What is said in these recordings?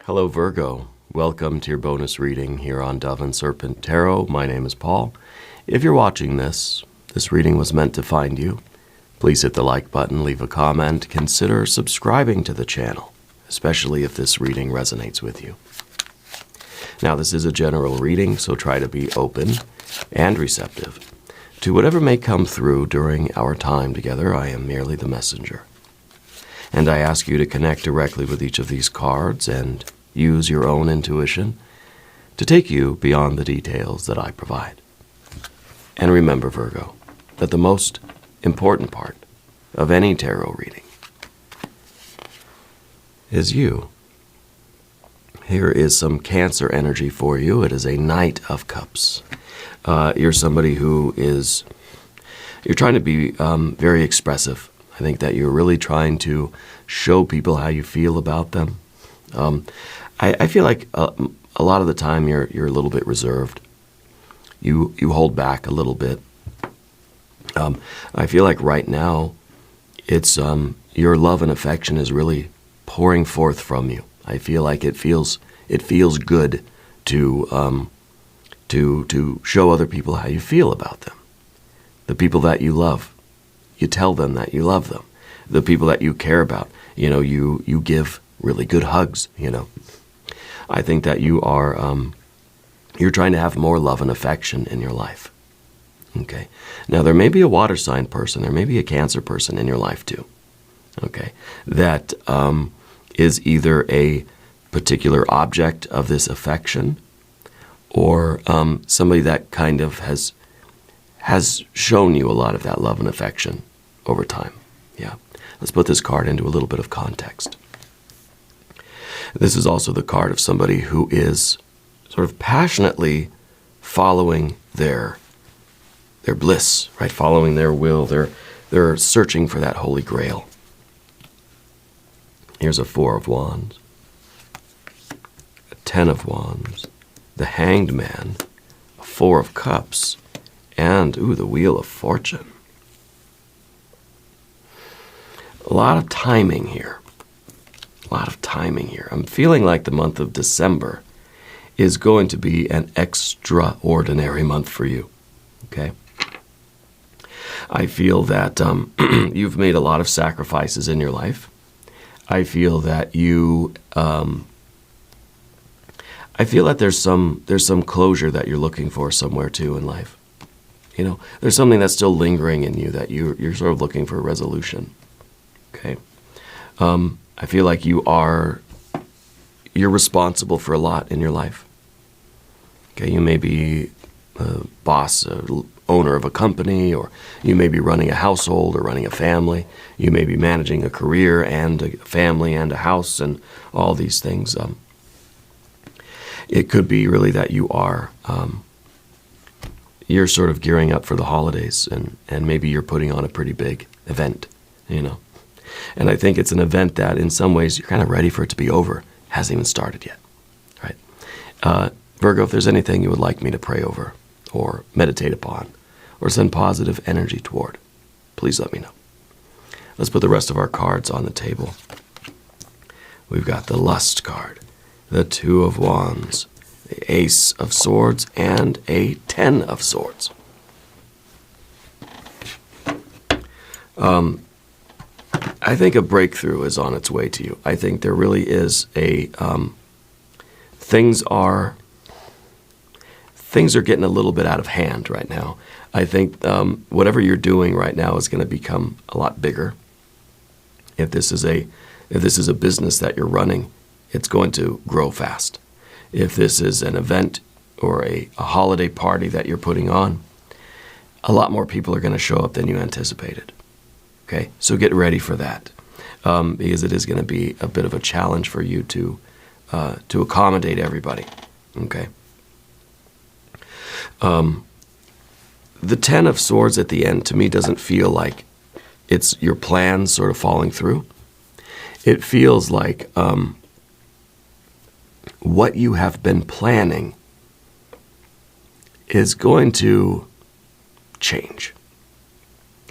Hello Virgo, welcome to your bonus reading here on Dove and Serpent Tarot. My name is Paul. If you're watching this reading was meant to find you. Please hit the like button, leave a comment, consider subscribing to the channel, especially if this reading resonates with you. Now this is a general reading, so try to be open and receptive to whatever may come through during our time together. I am merely the messenger. And I ask you to connect directly with each of these cards and use your own intuition to take you beyond the details that I provide. And remember, Virgo, that the most important part of any tarot reading is you. Here is some Cancer energy for you. It is a Knight of Cups. You're somebody who you're trying to be very expressive. I think that you're really trying to show people how you feel about them. I feel like a lot of the time you're a little bit reserved. You hold back a little bit. I feel like right now it's your love and affection is really pouring forth from you. I feel like it feels good to show other people how you feel about them. The people that you love, you tell them that you love them. The people that you care about, you give really good hugs, I think that you're trying to have more love and affection in your life. Okay. Now there may be a water sign person, there may be a Cancer person in your life too. Okay. That is either a particular object of this affection or somebody that kind of has shown you a lot of that love and affection over time. Yeah. Let's put this card into a little bit of context. This is also the card of somebody who is sort of passionately following their bliss, right? Following their will. They're searching for that holy grail. Here's a Four of Wands, a Ten of Wands, the Hanged Man, a Four of Cups, and the Wheel of Fortune. A lot of timing here. I'm feeling like the month of December is going to be an extraordinary month for you. Okay? I feel that you've made a lot of sacrifices in your life. I feel that I feel that there's some closure that you're looking for somewhere too in life. There's something that's still lingering in you that you're sort of looking for a resolution. Okay. I feel like you're responsible for a lot in your life. Okay, you may be a boss, owner of a company, or you may be running a household or running a family. You may be managing a career and a family and a house and all these things. It could be really that you're sort of gearing up for the holidays and maybe you're putting on a pretty big event, And I think it's an event that in some ways you're kind of ready for it to be over. It hasn't even started yet, right? Virgo, if there's anything you would like me to pray over or meditate upon or send positive energy toward, please let me know. Let's put the rest of our cards on the table. We've got the Lust card, the Two of Wands, the Ace of Swords, and a Ten of Swords. I think a breakthrough is on its way to you. I think there really is things are getting a little bit out of hand right now. I think whatever you're doing right now is going to become a lot bigger. If this is a business that you're running, it's going to grow fast. If this is an event or a holiday party that you're putting on, a lot more people are going to show up than you anticipated. Okay, so get ready for that, because it is going to be a bit of a challenge for you to accommodate everybody. Okay. The Ten of Swords at the end to me doesn't feel like it's your plans sort of falling through. It feels like what you have been planning is going to change.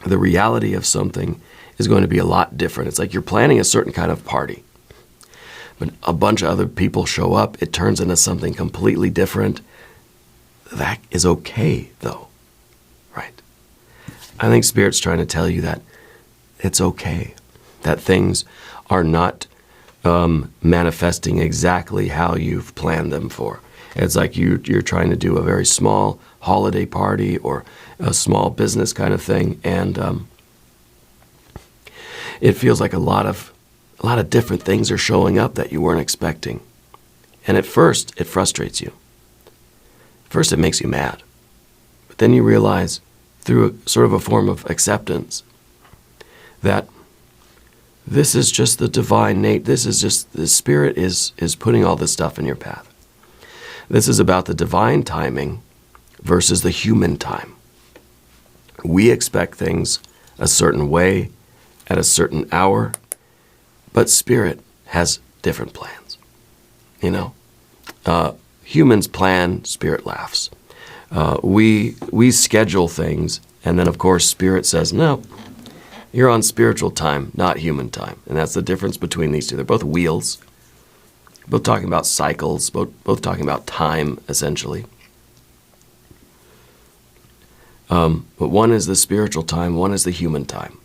The reality of something is going to be a lot different. It's like you're planning a certain kind of party, but a bunch of other people show up, it turns into something completely different. That is okay, though, right? I think Spirit's trying to tell you that it's okay, that things are not manifesting exactly how you've planned them for. It's like you're trying to do a very small holiday party or a small business kind of thing, and it feels like a lot of different things are showing up that you weren't expecting. And at first, it frustrates you. First, it makes you mad. But then you realize, through sort of a form of acceptance, that this is just the divine nature. This is just, the Spirit is putting all this stuff in your path. This is about the divine timing versus the human time. We expect things a certain way at a certain hour, but Spirit has different plans. You know, humans plan, Spirit laughs. We schedule things, and then of course Spirit says, no, you're on spiritual time, not human time. And that's the difference between these two. They're both wheels, both talking about cycles, both talking about time, essentially. But one is the spiritual time, one is the human time.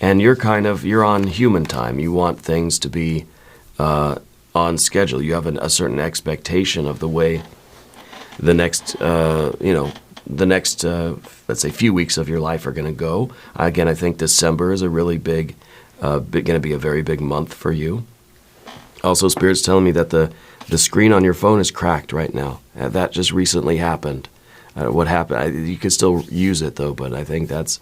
And you're on human time. You want things to be on schedule. You have a certain expectation of the way the next, let's say, few weeks of your life are going to go. Again, I think December is a really going to be a very big month for you. Also, Spirit's telling me that the screen on your phone is cracked right now. That just recently happened. What happened? You can still use it though, but I think that's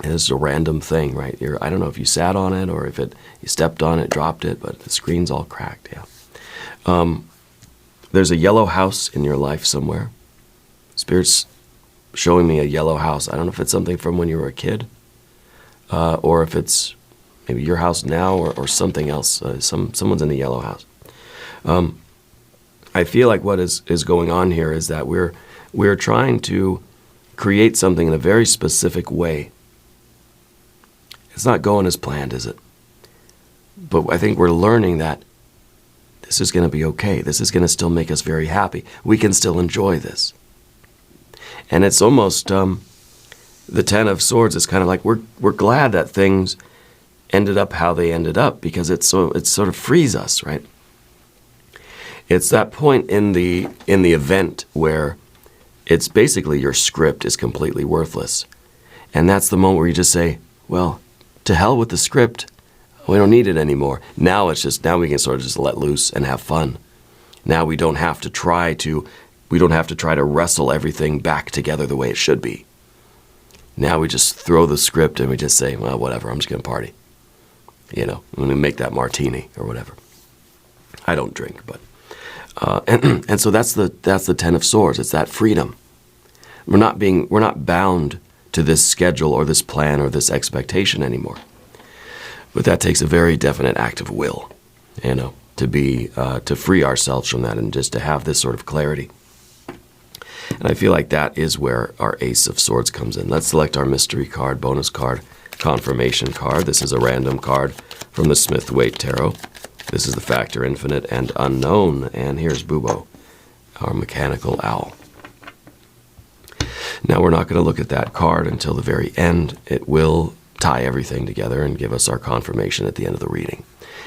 it's a random thing, right? I don't know if you sat on it or if you stepped on it, dropped it, but the screen's all cracked. Yeah. There's a yellow house in your life somewhere. Spirit's showing me a yellow house. I don't know if it's something from when you were a kid, or if it's maybe your house now, or something else. Someone's in the yellow house. I feel like what is going on here is that we're trying to create something in a very specific way. It's not going as planned, is it? But I think we're learning that this is going to be okay. This is going to still make us very happy. We can still enjoy this. And it's almost the Ten of Swords is kind of like we're glad that things ended up how they ended up, because it sort of frees us, right? It's that point in the event where it's basically your script is completely worthless. And that's the moment where you just say, well, to hell with the script. We don't need it anymore. Now we can sort of just let loose and have fun. Now we don't have to try to wrestle everything back together the way it should be. Now we just throw the script and we just say, well, whatever, I'm just going to party. You know, I'm going to make that martini or whatever. I don't drink, but and so that's the Ten of Swords. It's that freedom. We're not bound to this schedule or this plan or this expectation anymore. But that takes a very definite act of will, you know, to free ourselves from that and just to have this sort of clarity. And I feel like that is where our Ace of Swords comes in. Let's select our mystery card, bonus card, confirmation card. This is a random card from the Smith-Waite Tarot. This is the Factor, Infinite, and Unknown. And here's Bubo, our mechanical owl. Now, we're not going to look at that card until the very end. It will tie everything together and give us our confirmation at the end of the reading.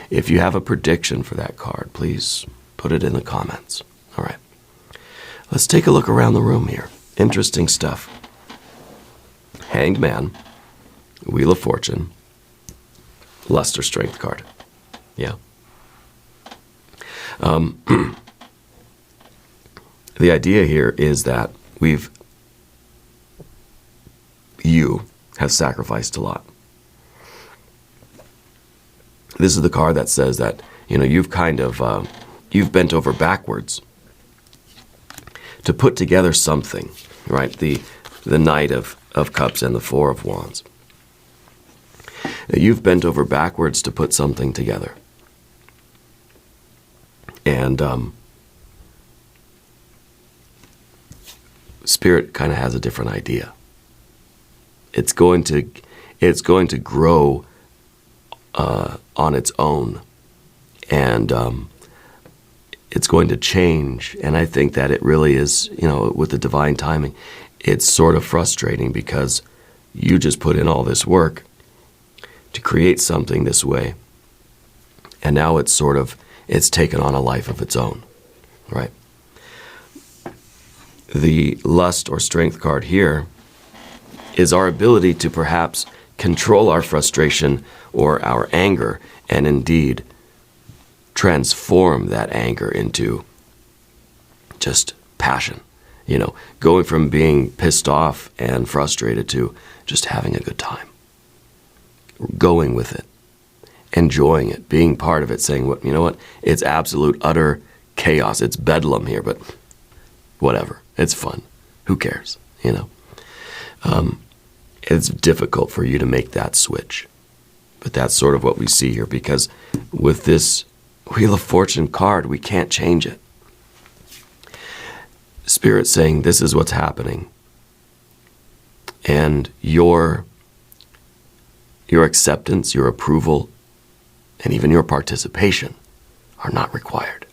If you have a prediction for that card, please put it in the comments. All right. Let's take a look around the room here. Interesting stuff. Hanged Man, Wheel of Fortune, Luster Strength card. Yeah. The idea here is that you have sacrificed a lot. This is the card that says that, you know, you've kind of, you've bent over backwards to put together something, right? The Knight of Cups and the Four of Wands. You've bent over backwards to put something together. And Spirit kind of has a different idea. It's going to grow on its own, and it's going to change. And I think that it really is, with the divine timing, it's sort of frustrating because you just put in all this work to create something this way, and now it's taken on a life of its own, right? The lust or strength card here is our ability to perhaps control our frustration or our anger, and indeed transform that anger into just passion. Going from being pissed off and frustrated to just having a good time. Going with it. Enjoying it. Being part of it. Saying, you know what? It's absolute, utter chaos. It's bedlam here, but whatever. It's fun. Who cares? It's difficult for you to make that switch. But that's sort of what we see here, because with this Wheel of Fortune card, we can't change it. Spirit's saying this is what's happening. And your acceptance, your approval, and even your participation are not required.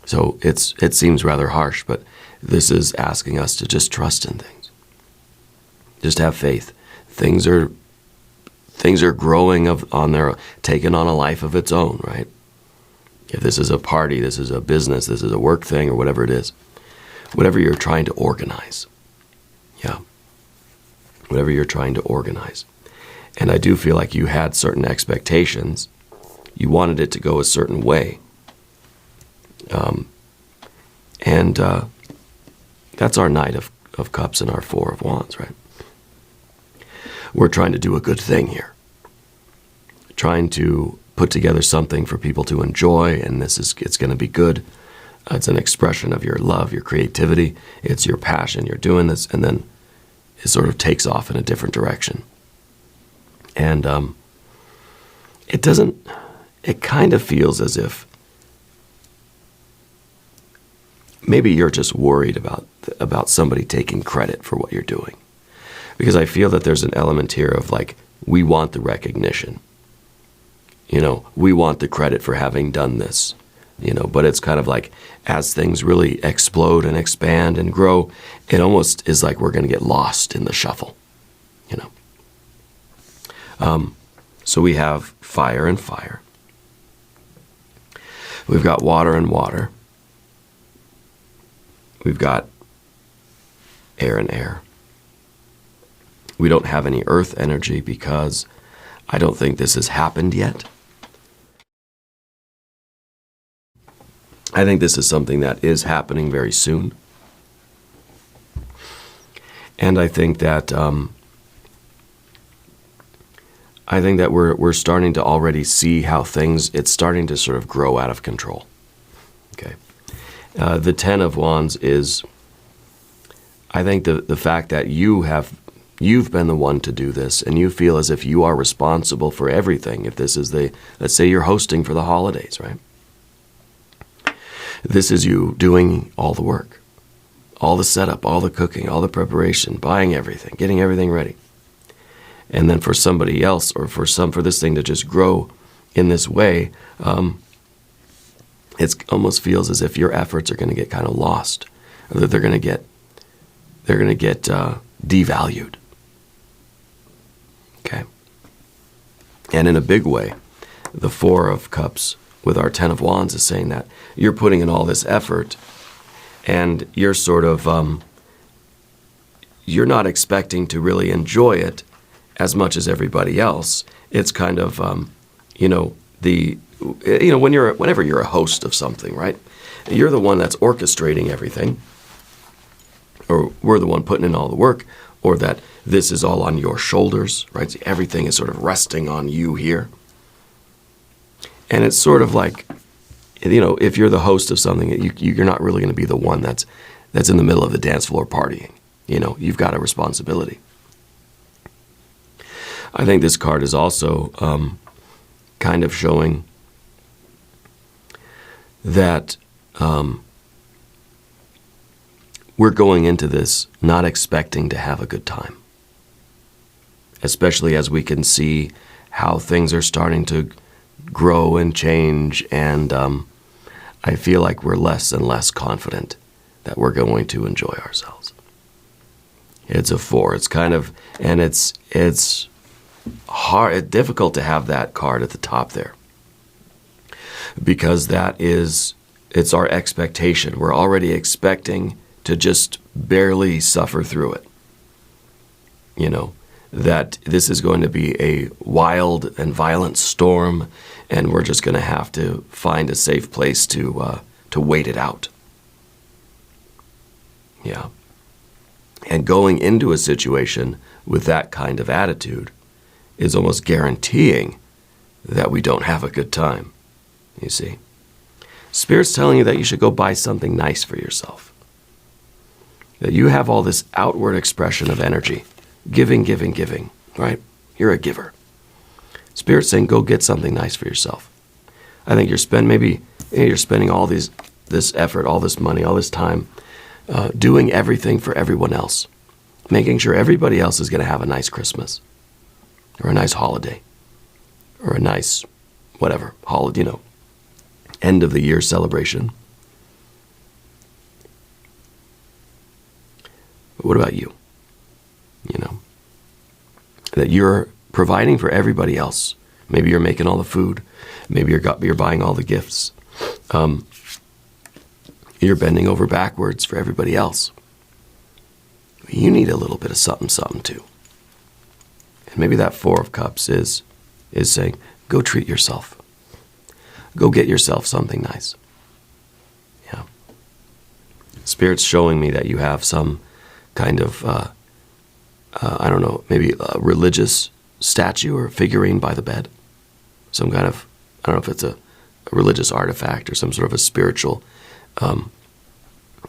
So it seems rather harsh, but this is asking us to just trust in things. Just have faith. Things are growing taking on a life of its own, right? If this is a party, this is a business, this is a work thing, or whatever it is, whatever you're trying to organize. Yeah. Whatever you're trying to organize. And I do feel like you had certain expectations. You wanted it to go a certain way. And that's our Knight of Cups and our Four of Wands, right? We're trying to do a good thing here. Trying to put together something for people to enjoy, and it's going to be good. It's an expression of your love, your creativity. It's your passion. You're doing this, and then it sort of takes off in a different direction. And it kind of feels as if maybe you're just worried about somebody taking credit for what you're doing. Because I feel that there's an element here of we want the recognition. We want the credit for having done this. But it's kind of as things really explode and expand and grow, it almost is like we're going to get lost in the shuffle. So we have fire and fire. We've got water and water. We've got air and air. We don't have any earth energy because I don't think this has happened yet. I think this is something that is happening very soon. And I think that we're starting to already see how it's starting to sort of grow out of control. Okay. The Ten of Wands is, I think the fact that you've been the one to do this, and you feel as if you are responsible for everything. If this is let's say you're hosting for the holidays, right? This is you doing all the work, all the setup, all the cooking, all the preparation, buying everything, getting everything ready. And then for somebody else, or for this thing to just grow in this way, it almost feels as if your efforts are going to get kind of lost, or that they're going to get devalued. Okay. And in a big way, the Four of Cups with our Ten of Wands is saying that you're putting in all this effort, and you're sort of you're not expecting to really enjoy it as much as everybody else. It's kind of whenever you're a host of something, right? You're the one that's orchestrating everything, or we're the one putting in all the work, or that this is all on your shoulders, right? So everything is sort of resting on you here. And it's sort of like, if you're the host of something, you're not really going to be the one that's in the middle of the dance floor partying. You've got a responsibility. I think this card is also kind of showing that we're going into this not expecting to have a good time, especially as we can see how things are starting to grow and change, and I feel like we're less and less confident that we're going to enjoy ourselves. It's a 4. It's kind of, and it's hard, it's difficult to have that card at the top there, because it's our expectation. We're already expecting to just barely suffer through it. You know, that this is going to be a wild and violent storm, and we're just going to have to find a safe place to wait it out. Yeah. And going into a situation with that kind of attitude is almost guaranteeing that we don't have a good time, you see. Spirit's telling you that you should go buy something nice for yourself. That you have all this outward expression of energy. Giving, giving, giving, right? You're a giver. Spirit's saying, go get something nice for yourself. I think you're spending all this effort, all this money, all this time, doing everything for everyone else, making sure everybody else is going to have a nice Christmas, or a nice holiday, or a nice whatever, holiday, you know, end of the year celebration. But what about you? You know, that you're providing for everybody else. Maybe you're making all the food. Maybe you're buying all the gifts. You're bending over backwards for everybody else. You need a little bit of something, something too. And maybe that 4 of Cups is saying, go treat yourself. Go get yourself something nice. Yeah. Spirit's showing me that you have some kind of, I don't know, maybe a religious statue or figurine by the bed. Some kind of, I don't know if it's a religious artifact or some sort of a spiritual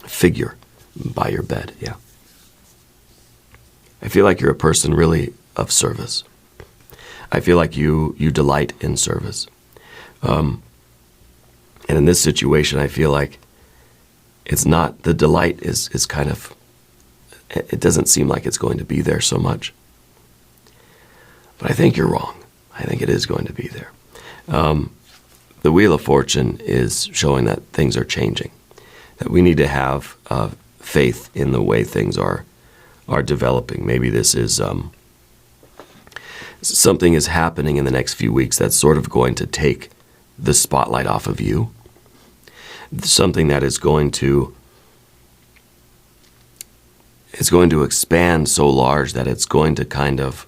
figure by your bed, yeah. I feel like you're a person really of service. I feel like you delight in service. And in this situation, I feel like it's not, the delight is kind of, it doesn't seem like it's going to be there so much. But I think you're wrong. I think it is going to be there. The Wheel of Fortune is showing that things are changing, that we need to have faith in the way things are developing. Maybe this is something is happening in the next few weeks that's sort of going to take the spotlight off of you. Something that is going to expand so large that it's going to kind of,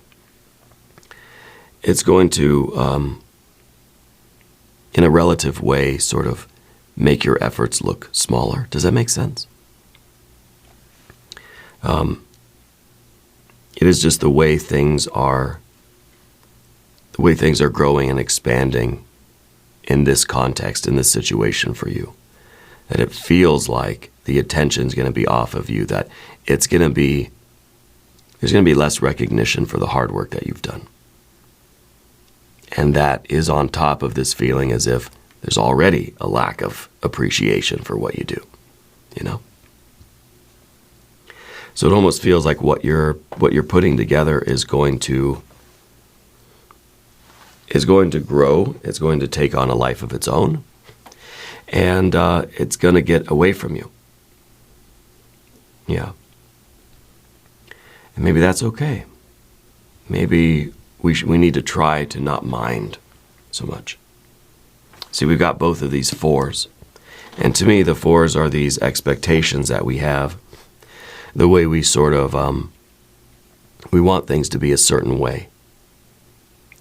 it's going to, in a relative way, sort of make your efforts look smaller. Does that make sense? It is just the way things are growing and expanding in this context, in this situation for you, that it feels like the attention's going to be off of you, that there's going to be less recognition for the hard work that you've done. And that is on top of this feeling as if there's already a lack of appreciation for what you do, you know? So it almost feels like what you're putting together is going to grow. It's going to take on a life of its own, and it's going to get away from you. Yeah. And maybe that's okay. Maybe we need to try to not mind so much. See, we've got both of these 4s. And to me, the 4s are these expectations that we have. The way we sort of, we want things to be a certain way.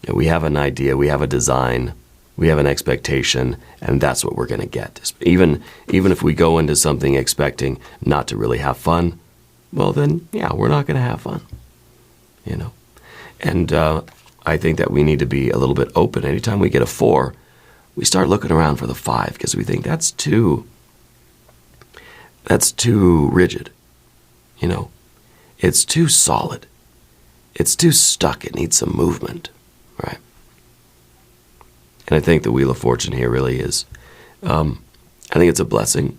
And we have an idea, we have a design, we have an expectation, and that's what we're going to get. Even if we go into something expecting not to really have fun, well then, yeah, we're not going to have fun, you know. And I think that we need to be a little bit open. Anytime we get a 4, we start looking around for the 5 because we think that's too rigid, you know. It's too solid. It's too stuck. It needs some movement, right? And I think the Wheel of Fortune here really is, I think it's a blessing.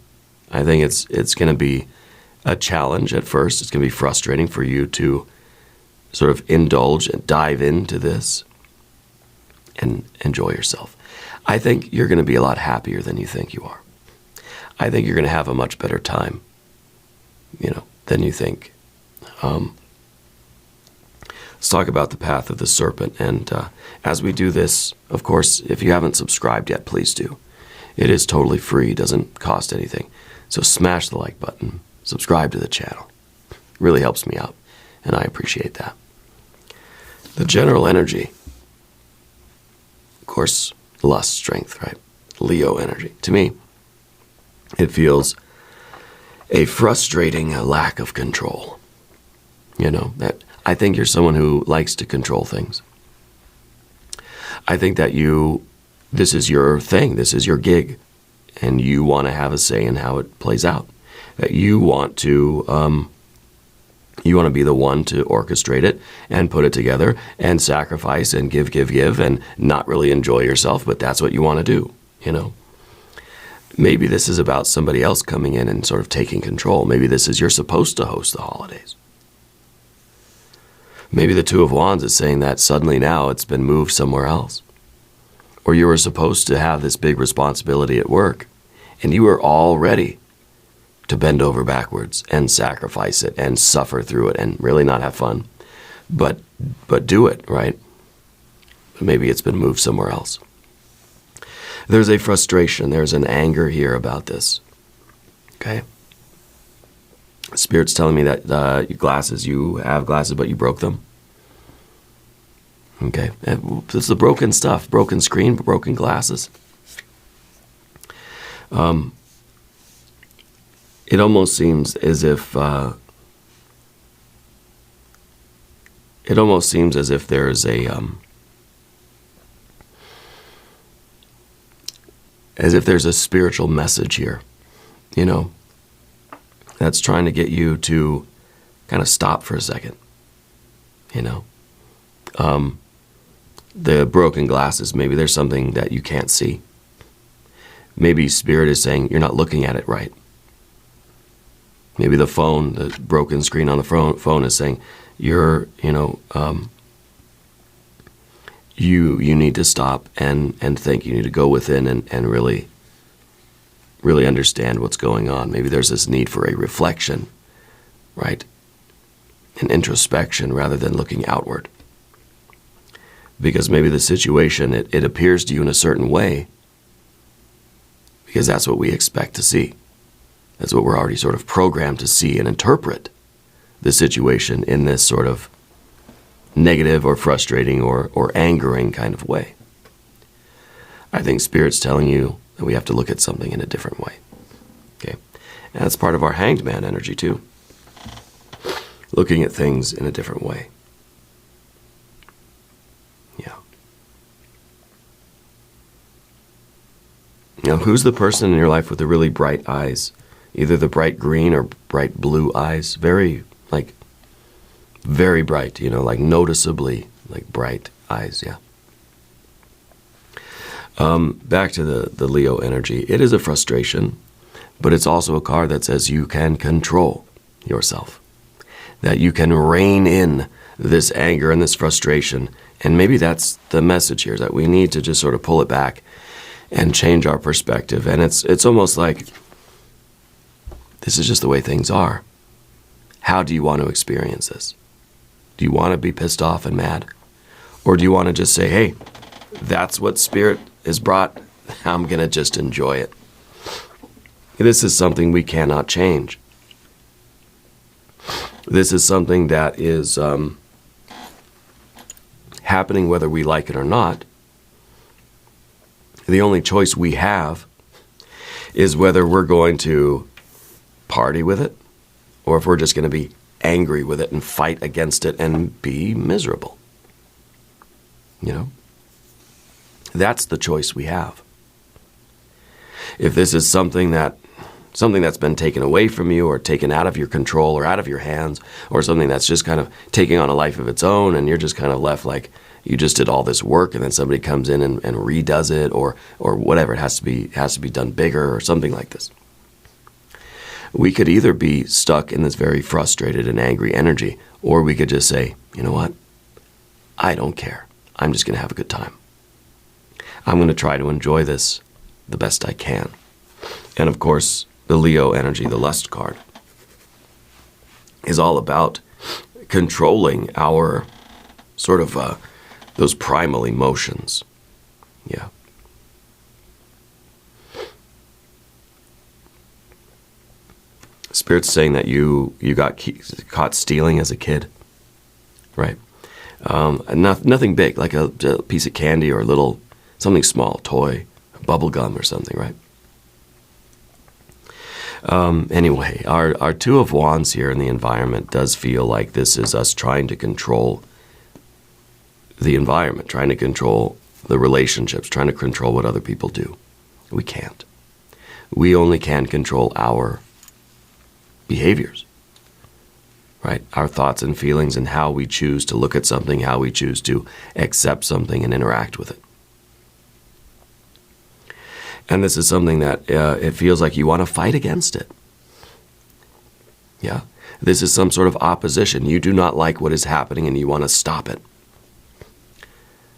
I think it's going to be a challenge at first. It's going to be frustrating for you to sort of indulge and dive into this. and enjoy yourself. I think you're going to be a lot happier than you think you are. I think you're going to have a much better time, than you think. Let's talk about the path of the serpent. And as we do this, of course, if you haven't subscribed yet, please do. It is totally free, doesn't cost anything. So smash the like button, subscribe to the channel. It really helps me out, and I appreciate that. The general energy, of course, lust, strength, right? Leo energy. To me, it feels a frustrating lack of control. That I think you're someone who likes to control things. I think that this is your thing, this is your gig, and you want to have a say in how it plays out. That you want to be the one to orchestrate it and put it together and sacrifice and give, and not really enjoy yourself, but that's what you want to do, Maybe this is about somebody else coming in and sort of taking control. Maybe this is you're supposed to host the holidays. Maybe the Two of Wands is saying that suddenly now it's been moved somewhere else. Or you were supposed to have this big responsibility at work, and you were all ready to bend over backwards and sacrifice it and suffer through it and really not have fun. But do it, right? But maybe it's been moved somewhere else. There's a frustration, there's an anger here about this. Okay? Spirit's telling me that you have glasses, but you broke them. Okay? It's the broken stuff, broken screen, broken glasses. It almost seems as if there's a spiritual message here, that's trying to get you to kind of stop for a second, The broken glasses, maybe there's something that you can't see. Maybe Spirit is saying you're not looking at it right. Maybe the broken screen on the phone is saying you need to stop and think. You need to go within and really understand what's going on. Maybe there's this need for a reflection, right? An introspection rather than looking outward. Because maybe the situation, it appears to you in a certain way because that's what we expect to see. That's what we're already sort of programmed to see and interpret the situation in this sort of negative or frustrating or angering kind of way. I think Spirit's telling you that we have to look at something in a different way. Okay? And that's part of our Hanged Man energy too. Looking at things in a different way. Yeah. Who's the person in your life with the really bright eyes? Either the bright green or bright blue eyes. Very bright, like noticeably like bright eyes, yeah. Back to the Leo energy. It is a frustration, but it's also a card that says you can control yourself. That you can rein in this anger and this frustration. And maybe that's the message here, that we need to just sort of pull it back and change our perspective. And it's almost like this is just the way things are. How do you want to experience this? Do you want to be pissed off and mad? Or do you want to just say, hey, that's what Spirit has brought. I'm going to just enjoy it. This is something we cannot change. This is something that is happening whether we like it or not. The only choice we have is whether we're going to party with it or if we're just going to be angry with it and fight against it and be miserable. That's the choice we have. If this is something that's been taken away from you or taken out of your control or out of your hands, or something that's just kind of taking on a life of its own and you're just kind of left like you just did all this work and then somebody comes in and redoes it or whatever, it has to be done bigger or something like this. We could either be stuck in this very frustrated and angry energy, or we could just say, you know what? I don't care. I'm just going to have a good time. I'm going to try to enjoy this the best I can. And of course, the Leo energy, the lust card, is all about controlling our sort of those primal emotions. Yeah. Spirit's saying that you got caught stealing as a kid, right? Nothing big, like a piece of candy or a little, something small, toy, bubble gum or something, right? Anyway, our Two of Wands here in the environment does feel like this is us trying to control the environment, trying to control the relationships, trying to control what other people do. We can't. We only can control our behaviors, right? Our thoughts and feelings and how we choose to look at something, how we choose to accept something and interact with it. And this is something that it feels like you want to fight against it. Yeah. This is some sort of opposition. You do not like what is happening and you want to stop it.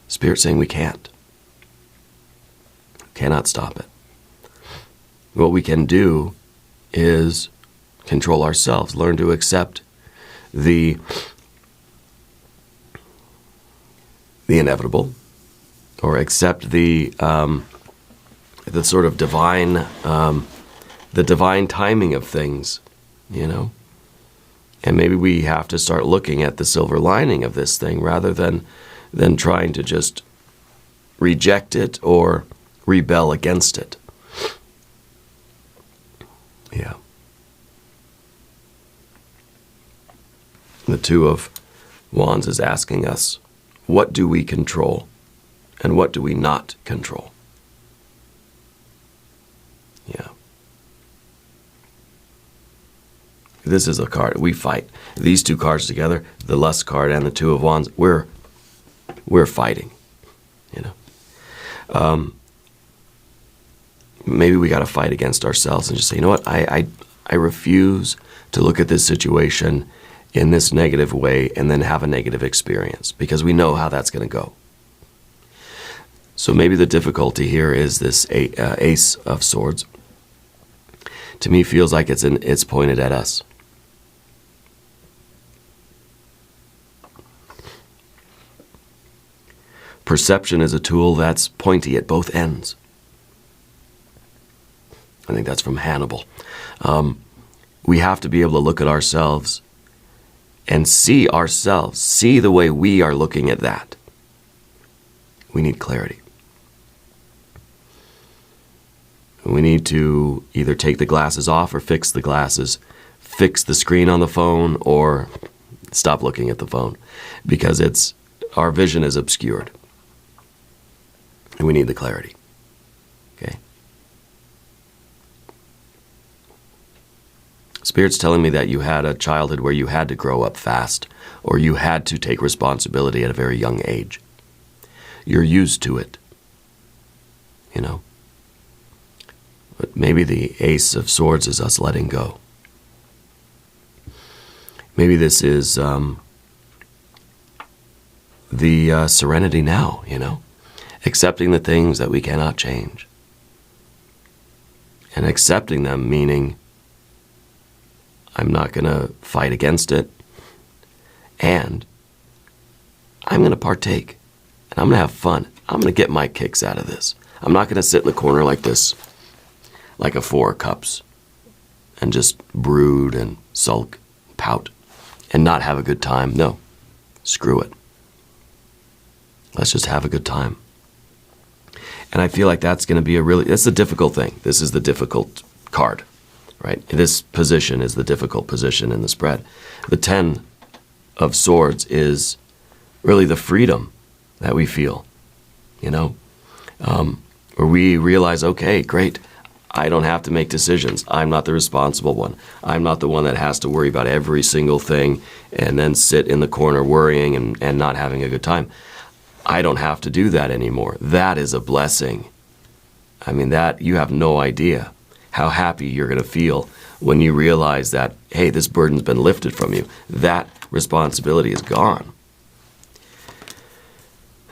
Spirit's saying we can't. Cannot stop it. What we can do is control ourselves, learn to accept the inevitable, or accept the sort of divine, the divine timing of things, you know. And maybe we have to start looking at the silver lining of this thing rather than trying to just reject it or rebel against it. Yeah. The Two of Wands is asking us, what do we control and what do we not control? Yeah. This is a card. We fight. These two cards together, the Lust card and the Two of Wands, we're fighting, you know. Maybe we got to fight against ourselves and just say, you know what, I refuse to look at this situation in this negative way and then have a negative experience, because we know how that's going to go. So maybe the difficulty here is this Ace of Swords. To me, feels like it's pointed at us. Perception is a tool that's pointy at both ends. I think that's from Hannibal. We have to be able to look at ourselves and see ourselves, see the way we are looking at that. We need clarity. We need to either take the glasses off or fix the glasses, fix the screen on the phone, or stop looking at the phone, because our vision is obscured. And we need the clarity. Okay? Spirit's telling me that you had a childhood where you had to grow up fast, or you had to take responsibility at a very young age. You're used to it, you know. But maybe the Ace of Swords is us letting go. Maybe this is the serenity now, you know. Accepting the things that we cannot change. And accepting them meaning I'm not going to fight against it, and I'm going to partake, and I'm going to have fun. I'm going to get my kicks out of this. I'm not going to sit in the corner like this, like a Four of Cups, and just brood and sulk, pout, and not have a good time. No, screw it. Let's just have a good time. And I feel like that's going to be that's a difficult thing. This is the difficult card, right? This position is the difficult position in the spread. The 10 of Swords is really the freedom that we feel, you know, where we realize, okay, great, I don't have to make decisions. I'm not the responsible one. I'm not the one that has to worry about every single thing and then sit in the corner worrying and not having a good time. I don't have to do that anymore. That is a blessing. I mean, that you have no idea how happy you're going to feel when you realize that, hey, this burden's been lifted from you. That responsibility is gone.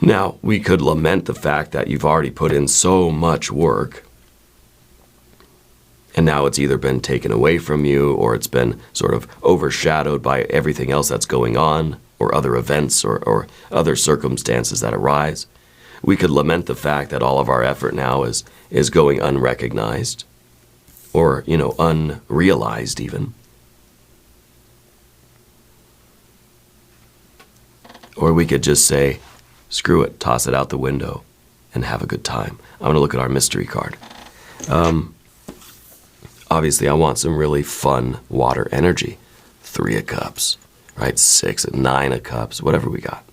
Now, we could lament the fact that you've already put in so much work, and now it's either been taken away from you, or it's been sort of overshadowed by everything else that's going on, or other events, or other circumstances that arise. We could lament the fact that all of our effort now is going unrecognized, or, unrealized even. Or we could just say, screw it, toss it out the window, and have a good time. I'm going to look at our mystery card. Obviously, I want some really fun water energy. 3 of Cups, right? 6 and 9 of Cups, whatever we got.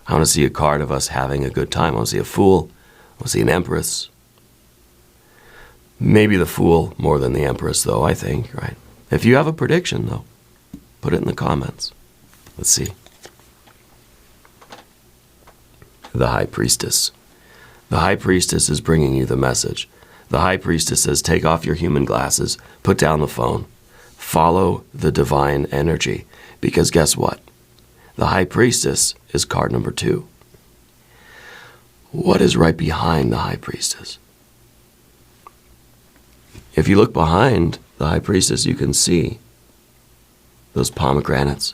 I want to see a card of us having a good time. I want to see a Fool. I want to see an Empress. Maybe the Fool more than the Empress, though, I think, right? If you have a prediction, though, put it in the comments. Let's see. The High Priestess. The High Priestess is bringing you the message. The High Priestess says, take off your human glasses, put down the phone, follow the divine energy. Because guess what? The High Priestess is card number 2. What is right behind the High Priestess? If you look behind the High Priestess, you can see those pomegranates.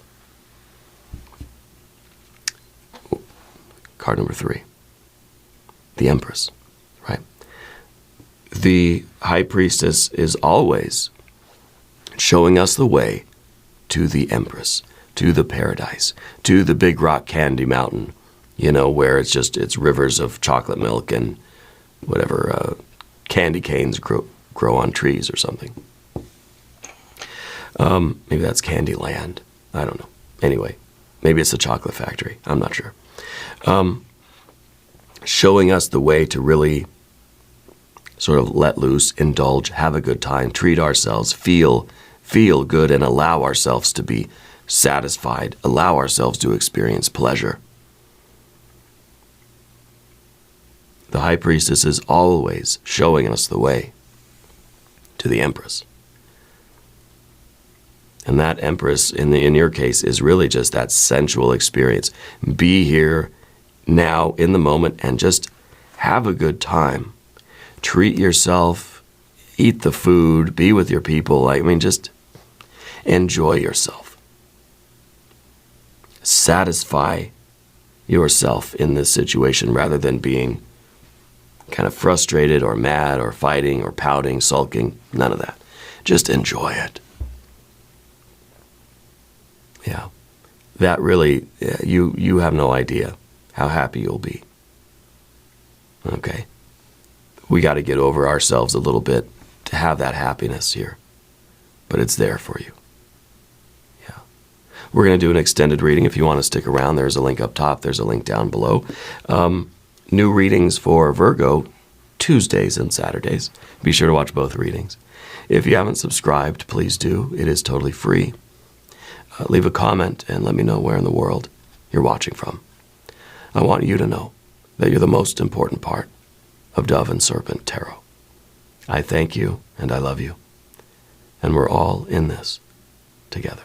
Card number 3. The Empress, right? The High Priestess is always showing us the way to the Empress, to the paradise, to the big rock candy mountain, where it's rivers of chocolate milk and whatever candy canes grow on trees or something. Maybe that's Candyland. I don't know. Anyway, maybe it's a chocolate factory. I'm not sure. Showing us the way to really sort of let loose, indulge, have a good time, treat ourselves, feel good, and allow ourselves to be satisfied, allow ourselves to experience pleasure. The High Priestess is always showing us the way to the Empress. And that Empress, in your case, is really just that sensual experience. Be here now in the moment and just have a good time. Treat yourself, eat the food, be with your people. Just enjoy yourself. Satisfy yourself in this situation rather than being kind of frustrated or mad or fighting or pouting, sulking. None of that. Just enjoy it. Yeah. That really, you have no idea how happy you'll be. Okay? We got to get over ourselves a little bit to have that happiness here. But it's there for you. Yeah. We're going to do an extended reading. If you want to stick around, there's a link up top. There's a link down below. New readings for Virgo, Tuesdays and Saturdays. Be sure to watch both readings. If you haven't subscribed, please do. It is totally free. Leave a comment and let me know where in the world you're watching from. I want you to know that you're the most important part of Dove and Serpent Tarot. I thank you and I love you. And we're all in this together.